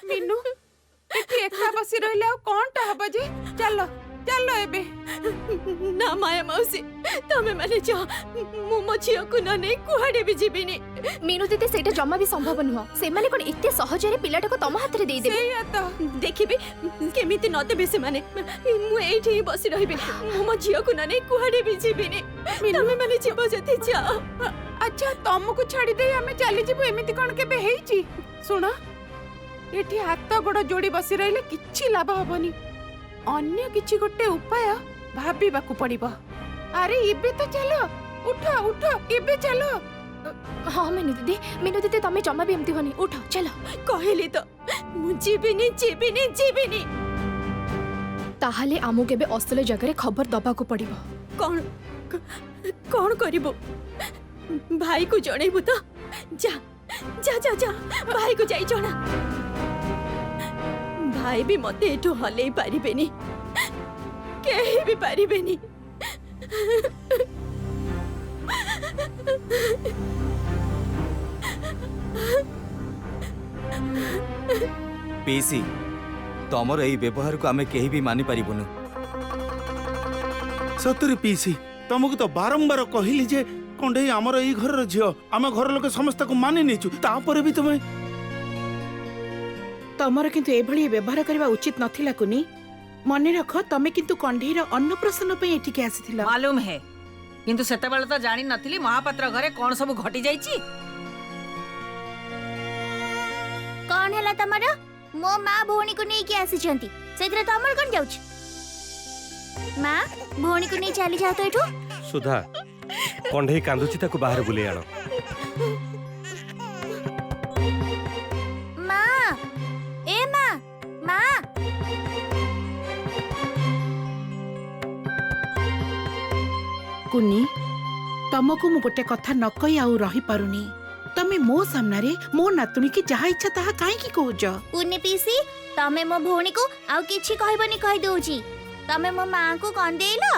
मीनू एठी एका बसी रहिले आ कोनटा हबो जे चलो चलो एबे ना माया मौसी तमे माने जा मु मो झियो को न नै कुहाडे भी जीबिनी। मीनू दीदी सेटा जम्मा भी संभव नुह से माने कोन एते सहजरे पिलाटा को तम हाथ रे दे देबे सेया तो देखिबे केमिति न देबे से माने मु एठी ही बसी रहिबे मु मो झियो को न नै कुहाडे भी जीबिनी। तमे माने जीव जति जा अच्छा तुमको छाड़ी दे हमें चली जीवु एमिति कोन केबे हेइची सुनो एठी हाथ गोड़ जोड़ी बसी रहिले किछि लाभ हबनी अन्य किछि गोटे उपाय भाबिबाकू पड़िबो। अरे इबे तो चलो उठो उठो इबे चलो। हां मीनू दीदी तमे जम्मा भी एमती होनी उठो चलो कहली तो मु जीबिनी जीबिनी जीबिनी। ताहाले आमु केबे असले जगह खबर दबा को पड़िबो। कौन कौन करिबो भाई को जणेबो तो जा जा जा जा भाई को जाई जणा भाई भी मते एठो हले पारिबेनी केही भी पारिबेनी। पीसी तमर एई व्यवहार को आमे केही भी मानि पारिबुनु। सतरे पीसी तुमको तो बारंबार कहली जे कंडे आमर एई घर झियो आम घर लोक समस्त को मानि नेचु तापर भी तुम तमर किंतु एभली व्यवहार करबा उचित नथिला कुनी मने रख तमे किंतु कंढीर अन्नप्रसन पे एठी के आसीथिला मालूम है किंतु सेते बेले तो जानि नथिली महापात्र घरे कोन सब घटी जाईची। कौन है तमर मो माँ भौणी को नहीं के आसी छंती सेतरे तमर कोन जाउछ माँ भौणी को नहीं चली जा तो एठो सुधा कंढे कांदुची ताको बाहर बुले आनो। माँ ए माँ माँ कुनी तमको मु गोटे कथा न कहि आउ रही पारुनी तमे मो सामना रे मो नातुनी की जहा इच्छा ताहा काहे की कहउज पुण्य पीसी तमे मो भौणी को आउ किछि कहबनी कहि दोउची तमे मो माँ को कोन देलो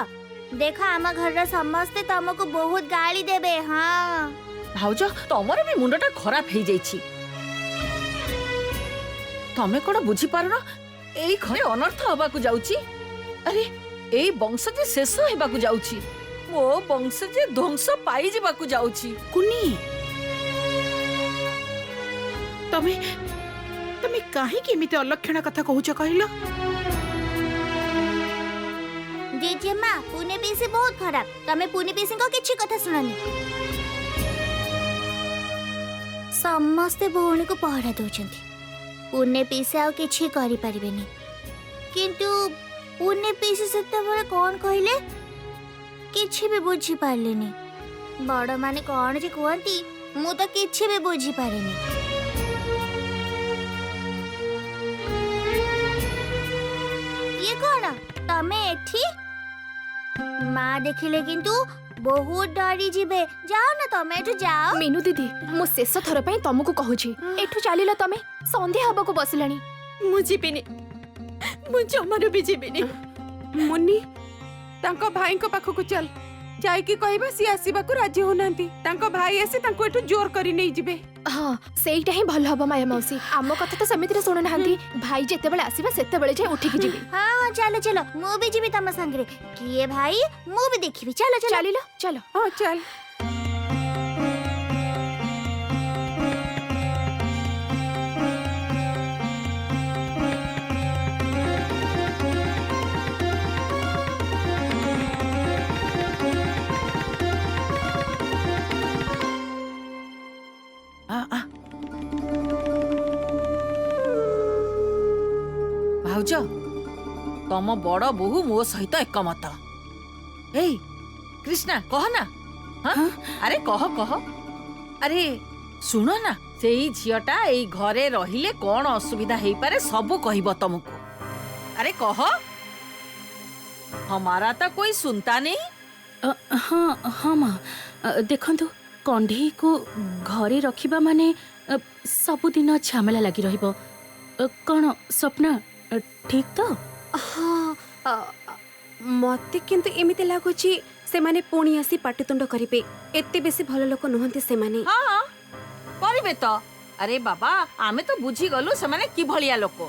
देखा आम घर रा समस्ते तमको बहुत गाली देबे। हाँ भाउज तमर भी मुंडटा खराब हे जाईची तमे कोन बुझी पारनो एई घरे अनर्थ हबा को जाउची। अरे एई वंश जे शेष हेबा को जाउची ओ वंश जे ध्वंस पाई जिबा को जाउची। कुनी तमे तमे काहे की एमिते अलक्षण कथा कहउच कहिलो जेजे माँ पुण्य पीसी बहुत खराब तमे पुण्य पीसी को किछि कथा सुनानी समस्ते भौणी को पहरा दउछंती पुण्य पीसी आउ किछि करि परिबेनी किंतु पुण्य पीसी सेते बेले कोन कहिले किछि भी बुझी पारलेनी बड़ माने कोन जे कहंती मु तो किछि भी बुझी पारेनी। ये कोन तमे एठी माँ देखिले किंतु बहुत डरी जिबे जाओ ना तमे एठु जाओ। मीनू दीदी मु शेष थर पई तमको कहूची एठु चलिलो तमे संध्या हबा को बसिलानी मु जीबिनी मु जमारो भी जीबिनी। मुन्नी तांको भाई को पाखो को चल जाई की कहबा सी आसीबा को राजी होनांती तांको भाई आसी तांको एठु जोर करी नै जिबे। हाँ सेईटा ही भल हबो माया मौसी आमो कथा तो समिति रे सुनु नाहंती भाई जेते बेले आसीबा सेते बेले जे उठी की जीबी। हाँ चलो चलो मु भी जीबी तम संगरे किए भाई मु भी देखिबी चलो चलो चलिलो चलो हां चल भाउज तम बड़ बहु मो सहित एकमत। ए कृष्णा कह ना हाँ? अरे कह कह अरे सुन ना सेई झियटा एई घरे रहिले कोन असुविधा हेई पारे सब कहिबो तुमको। अरे कह हमारा तो कोई सुनता नहीं। हाँ हाँ माँ देखंतु कंढे को घरे रखिबा माने सबुदिन झमेला लगी रहिबो कौन सपना ठीक तो। हाँ मते किंतु एमिते लागुची से माने पुणी आसी पाटितुंड करिवे एते बेसी भल लोक नहंती से माने। हाँ करिवे तो अरे बाबा आमे तो बुझी गलु से माने कि भलिया लोक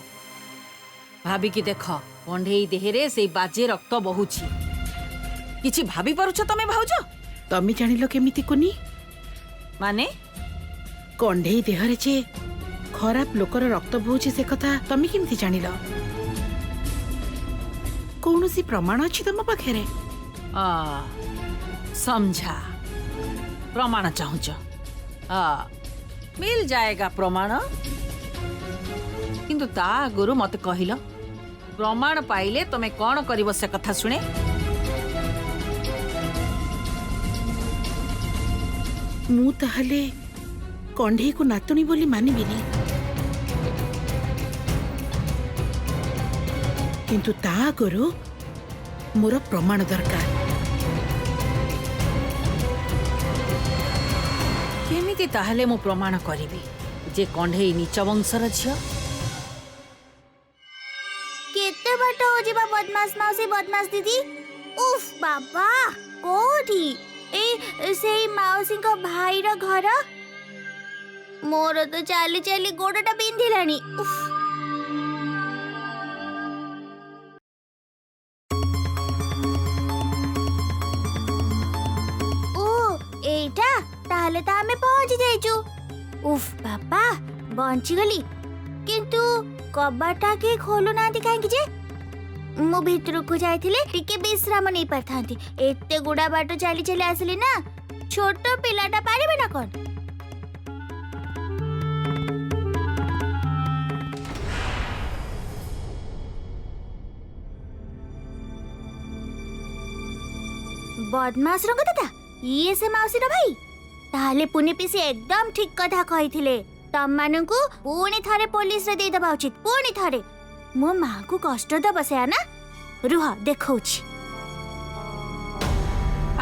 भाभी की देख कंढेई देहरे से बाजे रक्त बहुची किछि भाभी पारुछ तमे भाउज तमी जानिलो केमिति कुनी माने कंढेई देहरे जे खराब लोकर रक्त बोहुछि से कथा तमी केमिति जानिलो कौनसी प्रमाण अछि तम पाखरे आ समझा प्रमाण चाहूच मिल जाएगा प्रमाण किंतु ता गुरु मत कहिल प्रमाण पाइले तमे कौन करिवो से कथा सुने मु ताहले कंढेई को नातुणी बोली मानिबिनी किंतु ता गुरु मोर प्रमाण दरकार केमिति ताहले मु प्रमाण करिवि जे कंढेई नीच वंशर झियो केते बाट हो जिबा बदमाश मौसी बदमाश दीदी उफ बाबा कोठी ए सेई मौसी को भाई रो घर मोर तो चाली चाली गोडटा बिंधिलानी उफ ओ एटा ताहले ता हमें पहुंच जाइचु उफ बाबा बंची गली किंतु कबाटा के खोलु नांती काहे जे मु भितर को जाइथिले टिके विश्राम नै परथांती एते गुडा बाटो चली चली आसली ना छोटो पिलाटा पारिबे ना कोन बदमाश रंग दादा ये से मौसी रो भाई ताले पुनी पिसी एकदम ठीक कथा कहिथिले तम मानकु पुणी थारे पुलिस रे दे दबा उचित पुणी थारे मो मां को कष्ट द बसया ना रुह देखौछि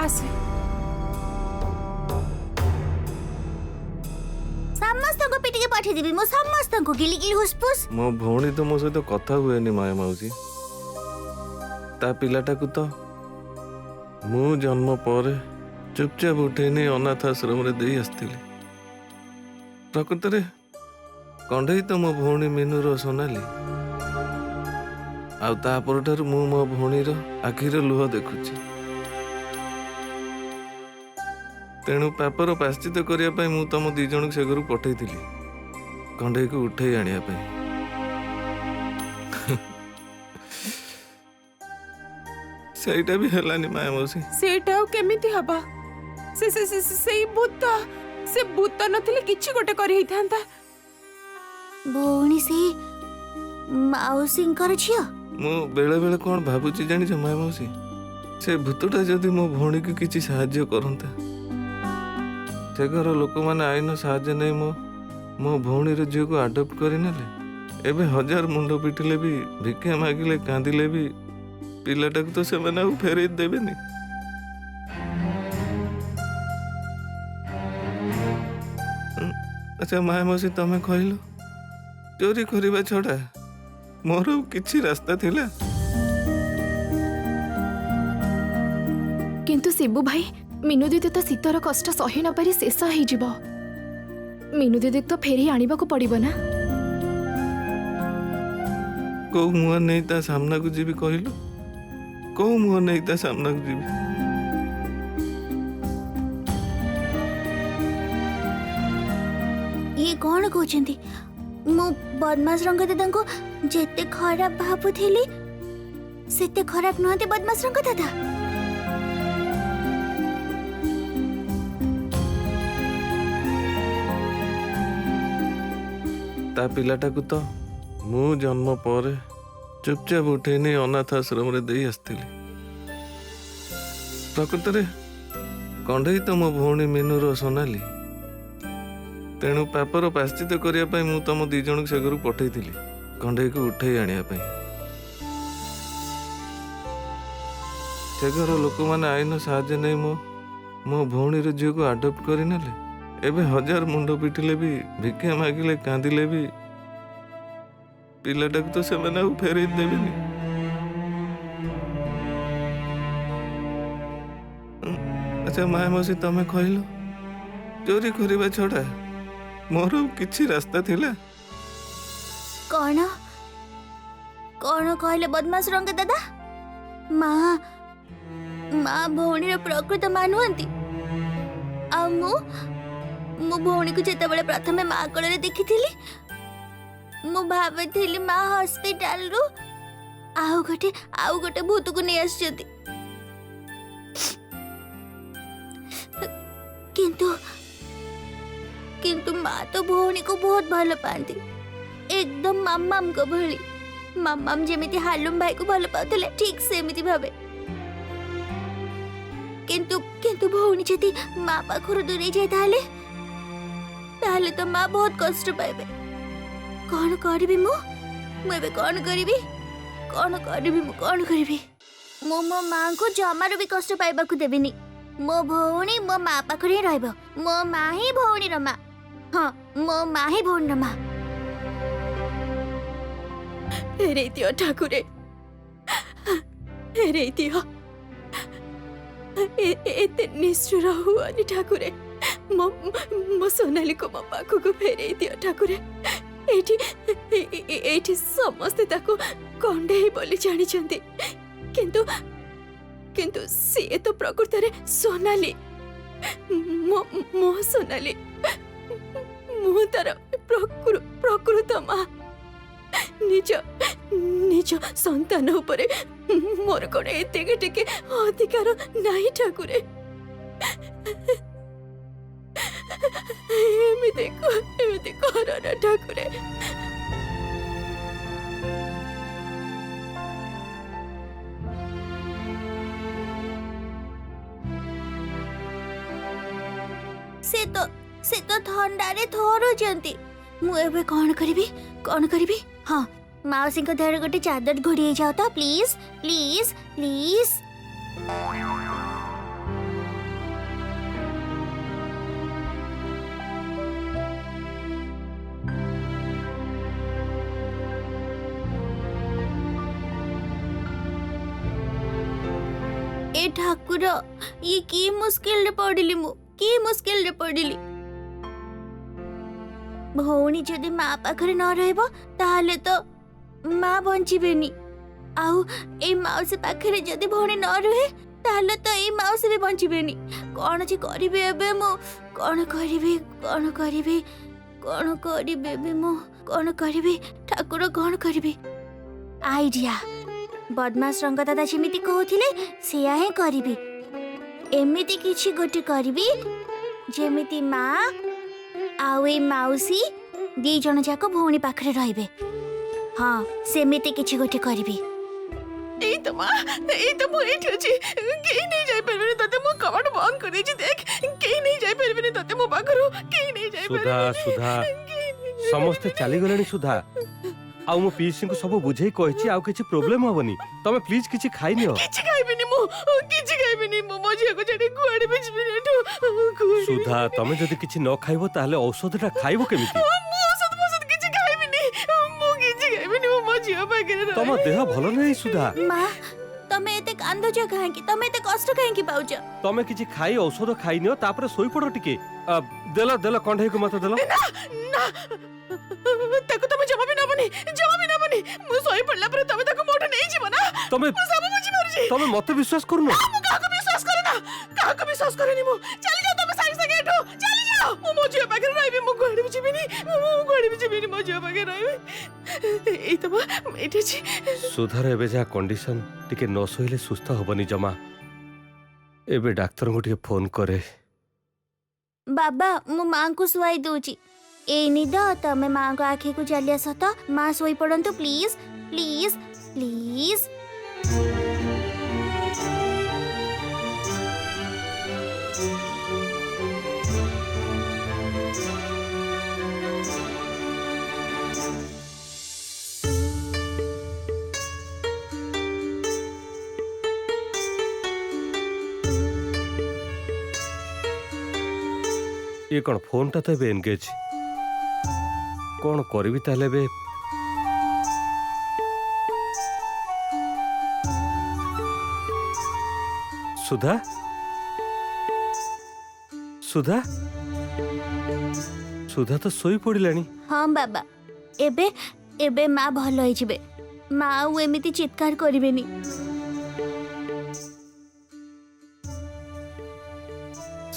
आसे समस्त को पिटी के पठे देबी मो समस्त को गिली गिली हुसफुस मो भौणी तो मो सहित कथा हुएनी माया माउसी ता पिलाटा को तो मु जन्म पर चुपचाप उठेनी अनाथ आश्रम रे देई आस्थिली प्रकृत रे कंढेई तो मो भौणी मीनूर सोनाली आउ ता परठारु मु मो भौणीर आखिर लुह देखुची तेणु पापर पाश्चित करिया पई मु तम दी जण से घरु पठेइथिली कंढेई को उठेई आनिया पई सेटा भी हेलानी माया मौसी सेटा केमिति हबा से भूत नथिले किछि गोटे करि हिथांता भौणी से मौसींकर छियो मु बेले बेले कोन भाबुची जानि छ माया मौसी से भूतटा जदि मो भौणी के किछि सहाय्य करंता से घर लोक माने आइनो सहाय्य नै मो भौणी रे झियो को अडॉप्ट करि नेले एबे हजार मुंडो पिटिले भी भिके मागिले कांदिले भी पिलाटा को तो से माने फेरे देबेनी अच्छा माया मौसी तमे कहलो चोरी करबा छड़ा मोर किछि रास्ता थिला किंतु शिबू भाई मीनू दीदी तो शीतर कष्ट सही न पारी शेष हो जीव मीनू दीदी तो फेरी आनिबा को पड़िबो ना को मुआ नहीं ता सामना को जीवी कहलो को मुआ नहीं ता सामना को जीवी ये कौन कहते मु बदमाश रंग दादा को जेते खराब भाबुथिली सेते खराब नहते बदमाश रंग दादा ता पिलाटा को तो मु जन्म पर चुपचाप उठे नहीं अनाथ आश्रम रे देई आस्थिली प्रकृत रे कंढेई तो मो भौणी मीनूर सोनाली तेणु पापर पाश्चित करिया पई मु तम दी जण से घरु पठेइथिली कंढेई को उठेई आनिया पई से घर लोक माने आइनो सहाय्य नै मो भौणी रे झियो को अडॉप्ट करि नेले एबे हजार मुंडो पिटिले भी भिके मागिले कांदिले भी पिलाटा को तो से माने फेरे देबेनी अच्छा माया मौसी तमे कहलो चोरी करबा छड़ा मोर ଆଉ କିଛି ରାସ୍ତା ଥିଲା? कौन कौन कहले बदमाश रंगे दादा? माँ माँ भौणी प्रकृत माँ नुहंती। आ मु भौणी को जेतेबेले प्रथमे माँ कोଳରେ देखिथिली मु भाबिथिली माँ हॉस्पिटल रु आउ गोटे भूत को नहीं आछती। किंतु माँ तो भौणी को बहुत भल पाती, एकदम मामाम को भली। मामाम जेमिति हालुम भाई को भल पाउतले ठीक सेमिति भाबे। किंतु भौणी जदि माँ पाखरु दूरे जाए ताले तो माँ बहुत कष्ट पाइबे। कौन करिबी मु एबे कौन करिबी मो माँ को जमार भी कष्ट पाइबा को देबिनी। मो भौणी मो माँ पाखरे ही रहइबो। मो माँ ही भौणी रो माँ। हाँ मो माँ ही भौणी रो माँ। फेरे दियो ठाकुरे, फेरे दियो। एते निष्ठुर हुआनी ठाकुरे। मो सोनाली को मो पाखु फेरे दियो ठाकुरे। एठी समस्ते ताको कंडे बोली जानी चंदी, किंतु सी तो प्रकृत रे सोनाली। मो सोनाली मु तार प्रकृत माँ। निज संतान उपरे मोर कोन एते टिके अधिकार नाही ठाकुरे। एमिते कर ना ठाकुरे। से तो थंडारे थोरो जंती। मु एबे कौन करिबी? हाँ माउसी को धर गोटे चादर घोड़ी जाओ तो प्लीज प्लीज प्लीज। ए ठाकुर ये की मुश्किल रे पड़िली। भौणी जदि माँ पाखरे न रहबो ताहले तो माँ बंचिबेनी। आउ ए माउसी पाखरे जदि भौणी न रहे ताहले तो ए माउसी भी बंचिबेनी। कौन जे करिबे एबे मु? कौन करिबे ठाकुर कौन करिबे? आइडिया बदमाश रंग दादा जेमिति कहथिले सेया हे करिबी। एमिति किछि गोटे करिबी जेमिति माँ आउ ए माउसी दी जन जाक भौणी पाखरे रहिबे। हाँ सेमिति किछि गोटे करिबी। एई तो मु एठी अछि। केही नहीं जाय परबेनी तते मु कबाट बंद कर देछि। देख केही नहीं जाय परबेनी तते मो पाखरो केही नहीं जाय परबेनी। सुधा समस्ते चली गलेनी सुधा। आउ मो पीसी को सब बुझेई कहिछि आउ किछि प्रॉब्लम होबनी। तमे प्लीज किछि खाइ नियो। किछि खाइबिनी मु मो झिया को छाडी कुआडे बेचबिनी एठो। सुधा तमे जदि किछि न खाइबो ताहले औषधटा खाइबो केमिति? मु औषध किछि खाइबिनी। मु किछि खाइबिनी मो झिया पाखरे। तम देह भलो नै सुधा। माँ तमे एते कांदो छ काहेकि? तमे एते कष्ट काहेकि पाउछ? तमे किछि खाइ औषध खाइ नियो तापर सोई पड़ो टिके। देला कंढे को मत देला। ना ताको तमे जमा भी ना बनी। मु सोई पड़ला पर तमे ताको मोठ नहीं जीव ना। तमे मु सब बुझी मारुजी। तमे मते विश्वास करनो। मु काको विश्वास करनी मु। चली जाओ तमे साइड से एठो चली जाओ। मु मो झिया पाखरे रहबी। मु कोड़ी भी जीबिनी मो झिया पाखरे रहबी। एई तो एठी छी। सुधार एबे जा कंडीशन टिके न सोइले सुस्थ होबनी जमा। एबे डाक्टर को टिके फोन करे। बाबा मु माँ को सुवाई दूची। ए निद तमे माँ को आँखी को चलिया सत। माँ सोई पड़ंतु प्लीज प्लीज प्लीज। ये कौन फोन टा तो एनगेज कौन करी ताले बे। सुधा सुधा ସୁଧା ତ ଶୋଇ ପଡ଼ିଲାଣି। ହଁ ବାବା, ଏବେ ଏବେ ମା ଭଲ ହେଇଯିବେ। ମା ଆଉ ଏମିତି ଚିତ୍କାର କରିବେନି।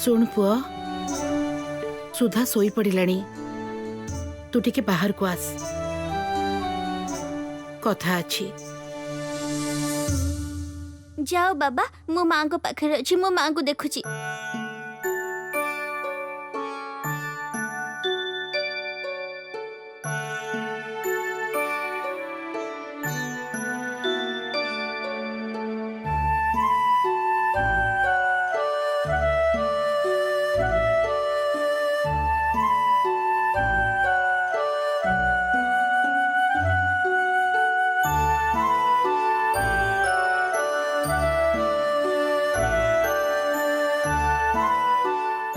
ଶୁଣ ପୁଅ, ସୁଧା ଶୋଇ ପଡ଼ିଲାଣି, ତୁ ଟିକେ ବାହାରକୁ ଆସ, କଥା ଅଛି। ଯାଅ ବାବା, ମୋ ମାଙ୍କ ପାଖରେ ଅଛି, ମୋ ମାଙ୍କୁ ଦେଖୁଛି।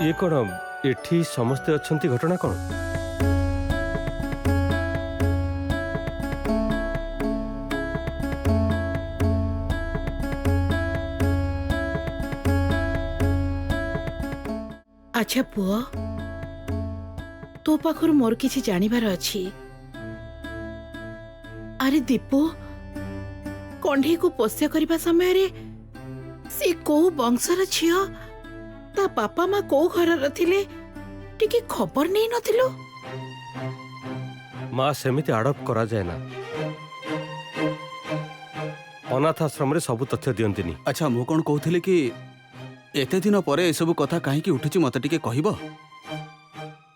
ଇଏ କ'ଣ ଏଠି ସମସ୍ତେ ଅଛନ୍ତି? ଘଟଣା କ'ଣ? ଆଚ୍ଛା ପୁଅ, ତୋ ପାଖରୁ ମୋର କିଛି ଜାଣିବାର ଅଛି। ଆରେ ଦୀପୁ କଣ୍ଢେଇକୁ ପୋଷ୍ୟ କରିବା ସମୟରେ ସେ କୋଉ ବଂଶର ଝିଅ, ତା ବାପା ମା କୋଉ ଘରର ଥିଲେ, ଟିକେ ଖବର ନେଇ ନଥିଲୁ? ମା ସେମିତି ଆଡପ୍ଟ କରାଯାଏ ନା। ଅନାଥ ଆଶ୍ରମରେ ସବୁ ତଥ୍ୟ ଦିଅନ୍ତିନି। ଆଚ୍ଛା, ମୁଁ କ'ଣ କହୁଥିଲି କି ଏତେ ଦିନ ପରେ ଏସବୁ କଥା କାହିଁକି ଉଠୁଛି ମତେ ଟିକେ କହିବ?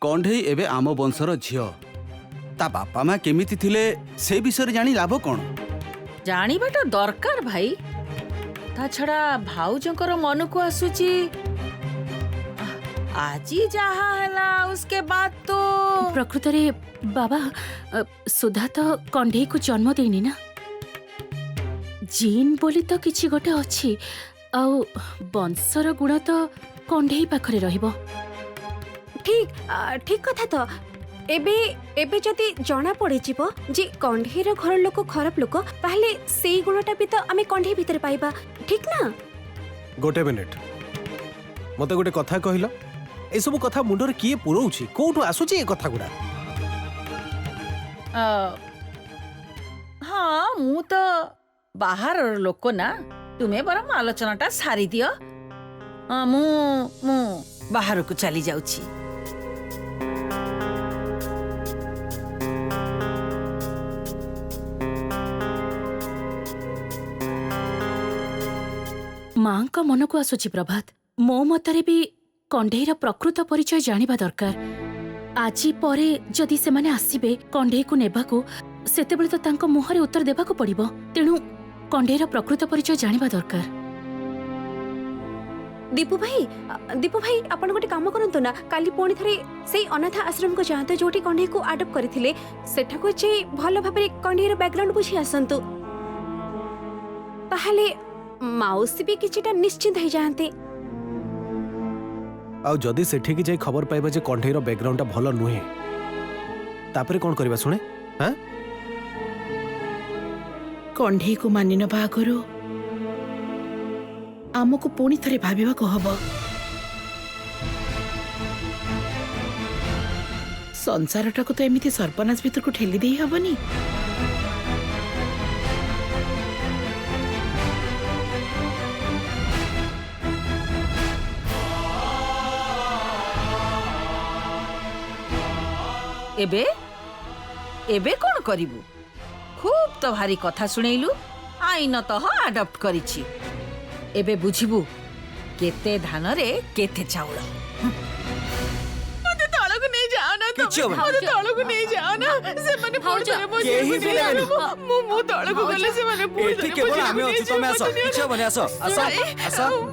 କଣ୍ଢେଇ ଏବେ ଆମ ବଂଶର ଝିଅ, ତା ବାପା ମା କେମିତି ଥିଲେ ସେ ବିଷୟରେ ଜାଣି ଲାଭ କ'ଣ? ଜାଣିବାଟା ଦରକାର ଭାଇ। ତା ଛଡା ଭାଉଜଙ୍କର ମନକୁ ଆସୁଛି ଆଜି ଯାହା ହେଲା ଉସ୍କେ ବାଦ ତ ପ୍ରକୃତରେ ବାବା, ସୁଧା ତ କଣ୍ଢେଇକୁ ଜନ୍ମ ଦେଇନି ନା। ଜିନ୍ ବୋଲି ତ କିଛି ଗୋଟେ ଅଛି, ଆଉ ବଂଶର ଗୁଣ ତ କଣ୍ଢେଇ ପାଖରେ ରହିବ। ଠିକ କଥା ତ। ଏବେ ଏବେ ଯଦି ଜଣା ପଡ଼ିଯିବ ଯେ କଣ୍ଢେଇର ଘର ଲୋକ ଖରାପ ଲୋକ, ତାହେଲେ ସେଇ ଗୁଣଟା ବି ତ ଆମେ କଣ୍ଢେଇ ଭିତରେ ପାଇବା, ଠିକ ନା? ଗୋଟେ ମିନିଟ୍, ମତେ ଗୋଟେ କଥା କହିଲ, ଏସବୁ କଥା ମୁଣ୍ଡରେ କିଏ ପୁରଉଛି? କୋଉଠୁ ଆସୁଛି ଏ କଥା ଗୁଡା? ହଁ, ମୁଁ ତ ବାହାରର ଲୋକ ନା। ତୁମେ ବରଂ ଆଲୋଚନାଟା ସାରି ଦିଅ। ମୁଁ ବାହାରକୁ ଚାଲି ଯାଉଛି। ମାଙ୍କ ମନକୁ ଆସୁଛି ପ୍ରଭାତ। ମୋ ମତରେ ବି କଣ୍ଢେଇର ପ୍ରକୃତ ପରିଚୟ ଜାଣିବା ଦରକାର। ଆଜି ପରେ ଯଦି ସେମାନେ ଆସିବେ କଣ୍ଢେଇକୁ ନେବାକୁ, ସେତେବେଳେ ତ ତାଙ୍କ ମୁହଁରେ ଉତ୍ତର ଦେବାକୁ ପଡିବ। ତେଣୁ କଣ୍ଢେଇର ପ୍ରକୃତ ପରିଚୟ ଜାଣିବା ଦରକାର। ଦୀପୁ ଭାଇ ଆପଣ ଗୋଟେ କାମ କରନ୍ତୁ ନା, କାଲି ପୁଣି ଥରେ ସେଇ ଅନାଥ ଆଶ୍ରମକୁ ଯାଆନ୍ତୁ ଯୋଉଠି କଣ୍ଢେଇକୁ ଆଡପ୍ଟ କରିଥିଲେ। ସେଠାକୁ ଯାଇ ଭଲ ଭାବରେ କଣ୍ଢେଇର ବ୍ୟାକଗ୍ରାଉଣ୍ଡ ବୁଝି ଆସନ୍ତୁ। ତାହେଲେ ମାଉସୀ ବି କିଛିଟା ନିଶ୍ଚିନ୍ତ ହେଇଯାଆନ୍ତେ। ଆଉ ଯଦି ସେଠିକି ଯାଇ ଖବର ପାଇବା ଯେ କଣ୍ଢେଇର ବ୍ୟାକଗ୍ରାଉଣ୍ଡଟା ଭଲ ନୁହେଁ, ତାପରେ କ'ଣ କରିବା ଶୁଣେ? କଣ୍ଢେଇକୁ ମାନି ନେବା ଆଗରୁ ଆମକୁ ପୁଣି ଥରେ ଭାବିବାକୁ ହବ। ସଂସାରଟାକୁ ତ ଏମିତି ସର୍ବନାଶ ଭିତରକୁ ଠେଲି ଦେଇ ହବନି। ଏବେ ଏବେ କ'ଣ କରିବୁ? ଖୁବ୍ ତ ଭାରି କଥା ଶୁଣେଇଲୁ। ଆଇନତଃ ଆଡପ୍ଟ କରିଛି। ଏବେ ବୁଝିବୁ କେତେ ଧାନରେ କେତେ ଚାଉଳ। ମତେ ତଳକୁ ନେଇ ଯାଅ ନା, ମତେ ତଳକୁ ନେଇ ଯାଅ ନା। ସେମାନେ ପୁଣି ଥରେ ମୋ ଝିଅକୁ ନେଇଗଲେ। ମୁଁ ତଳକୁ ଗଲେ ସେମାନେ ପୁଣି ଥରେ ମୋ ଝିଅକୁ ନେଇଯିବେ।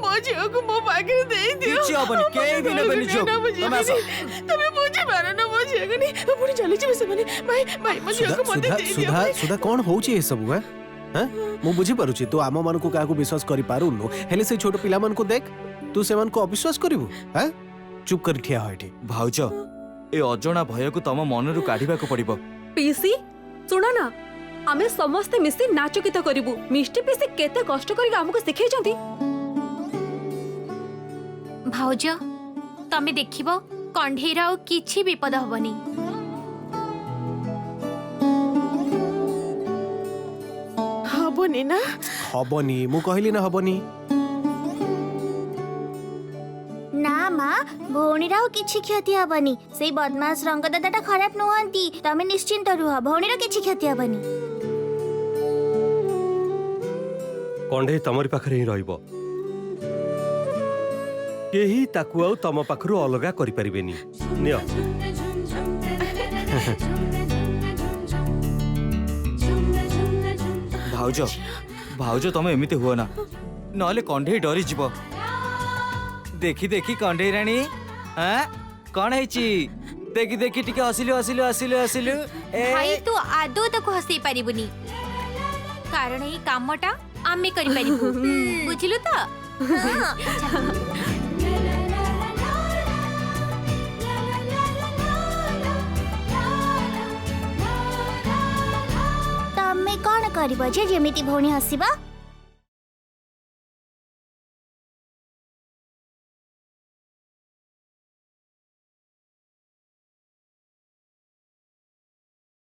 ମୋ ଝିଅକୁ ମୋ ପାଖରେ ଦେଇଦିଅ। ତମେ ବୁଝିପାର ନା ମୋ ଝିଅକୁ ନେଇ ପୁଣି ଚାଲିଯିବେ ସେମାନେ। ଭାଇ ମୋ ଝିଅକୁ ମତେ ଦେଇଦିଅ। ସୁଧା କ'ଣ ହଉଛି ଏସବୁ? ମୁଁ ବୁଝିପାରୁଛି ତୁ ଆମ ମାନଙ୍କୁ କାହାକୁ ବିଶ୍ୱାସ କରିପାରୁନୁ, ହେଲେ ସେ ଛୋଟ ପିଲାମାନଙ୍କୁ ଦେଖ, ତୁ ସେମାନଙ୍କୁ ଅବିଶ୍ୱାସ କରିବୁ? ଚୁପ୍ କରି ଠିଆ ହୋ ଏଠି। ଭାଉଜ, ଏ ଅଜଣା ଭୟକୁ ତମ ମନରୁ କାଢିବାକୁ ପଡିବ। ପିସି ଶୁଣ ନା, ଆମେ ସମସ୍ତେ ମିଶି ନାଚ ଗୀତ କରିବୁ। ମିଷ୍ଟି ପିସି କେତେ କଷ୍ଟ କରିକି ଆମକୁ ଶିଖେଇଛନ୍ତି। ଭାଉଜ, ତମେ ଦେଖିବ कंढेर आउ किछि विपद हबनी। हबनी ना हबनी मु कहली ना हबनी। ना माँ भौणीर आउ किछि क्षति हबनी। सेई बदमाश रंगदादाटा खराब नुहंती। तमे निश्चिंत रुह, भौणीर किछि क्षति हबनी। कंढे तमरी पाखरे ही रहिबो। केही ताकू आउ तम पाखरु अलगा करि परिबेनी। नियो भाउज भाउज तमे एमिते हुआ ना, नहले कंढे डरी जीव। देखी देखी कंढे राणी, हाँ कौन है देखी देखी टिके हसिलु हसिलु हसिलु हसिलु। भाई तू आदौ ताको हसई पारिबुनी, कारण एई कामटा आमे करि पारिबु। बुझिलु त? तमे कौन करिबो जे जेमिति भौणी हसिबा?